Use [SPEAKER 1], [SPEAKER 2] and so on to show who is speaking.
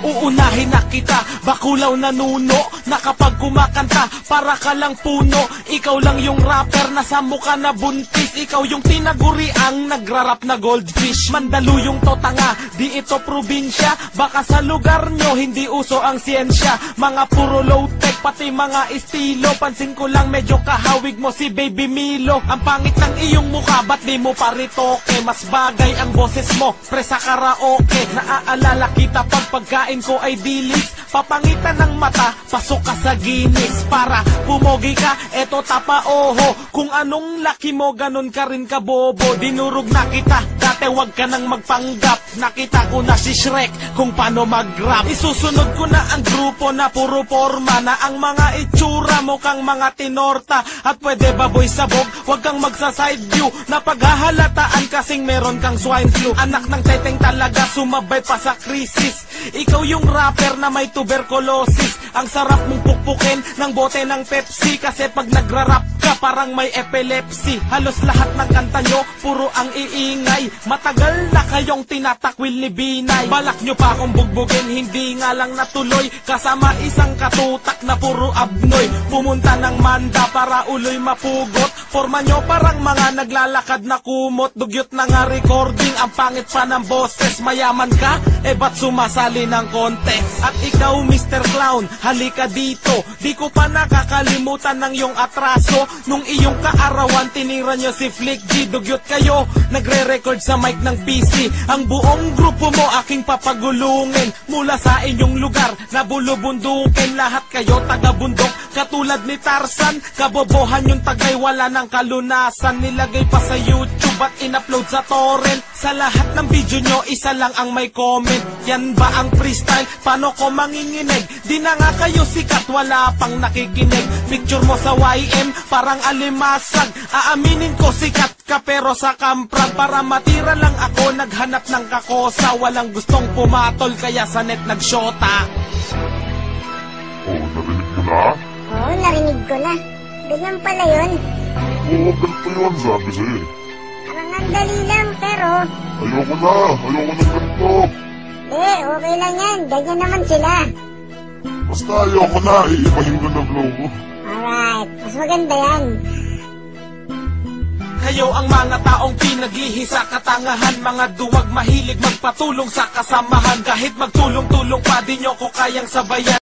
[SPEAKER 1] Uunahin na kita, bakulaw na nuno, na kapag kumakanta, para ka lang puno. Ikaw lang yung rapper na sa mukha na buntis. Ikaw yung tinaguriang nagrarap na goldfish. Mandaluyong to tanga, di ito probinsya. Baka sa lugar nyo hindi uso ang siyensya. Mga puro low-tech, pati mga estilo. Pansin ko lang medyo kahawig mo si Baby Milo. Ang pangit ng iyong mukha, ba't di mo paritoke? Mas bagay ang boses mo, pre sa karaoke. Naaalala kita pag pagkain ko ay dilis. Papangitan ng mata, pasok ka sa Guinness. Para pumogi ka, eto tapa oho. Kung anong laki mo, ganun ka rin kabobo. Dinurog na kita, dati wag ka nang magpanggap. Nakita ko na si Shrek kung paano mag-rap. Isusunod ko na ang grupo na puro forma, na ang mga itsura mo kang mga tinorta. At pwede baboy sabog, wag kang magsa-side view. Napaghahalataan kasing meron kang swine flu. Anak ng teteng talaga, sumabay pa sa krisis. Ikaw yung rapper na may tuberculosis. Ang sarap mong pukpukin ng bote ng Pepsi. Kasi pag nagra-rap ka parang may epilepsy. Halos lahat ng kanta nyo puro ang iingay. Matagal na kayong tinatakwil ni Binay. Balak nyo pa akong bugbugin, hindi nga lang natuloy. Kasama isang katutak na puro abnoy. Pumunta ng Manda para uloy mapugot. Forma nyo parang mga naglalakad na kumot. Dugyot na nga recording, ang pangit pa ng boses. Mayaman ka? Eh ba't sumasali ng contest? At ikaw Mr. Clown, halika dito. Di ko pa nakakalimutan ng iyong atraso. Nung iyong kaarawan, tinira nyo si Flick G. Dugyot kayo, nagre-record sa mic ng PC. Ang buong grupo mo aking papagulungin. Mula sa inyong lugar, nabulubundukin. Lahat kayo taga-bundok, katulad ni Tarzan. Kabobohan yung tagay, wala ng kalunasan. Nilagay pa sa YouTube at in-upload sa torrent. Sa lahat ng video nyo, isa lang ang may comment. Yan ba ang freestyle? Paano ko manginginig? Di na nga kayo sikat, wala pang nakikinig. Picture mo sa YM, parang alimasag. Aaminin ko sikat ka pero sa kamprag. Para matira lang ako, naghanap ng kakosa. Walang gustong pumatol, kaya sa net nagsyota.
[SPEAKER 2] Oh, narinig mo na?
[SPEAKER 3] Oo, narinig ko na. Ganyan pala yun.
[SPEAKER 2] Oo, ganito yun, sabi sa'yo eh.
[SPEAKER 3] Parang ang dali lang, pero...
[SPEAKER 2] Ayoko ng ganito.
[SPEAKER 3] Okay lang yan. Ganyan naman sila.
[SPEAKER 2] Basta ayoko na, iibahin ko na flow ko.
[SPEAKER 3] Alright, mas maganda yan.
[SPEAKER 1] Kayo ang mga taong pinaglihi sa katangahan. Mga duwag mahilig magpatulong sa kasamahan. Kahit magtulong-tulong pa, di nyo ko kayang sabayan.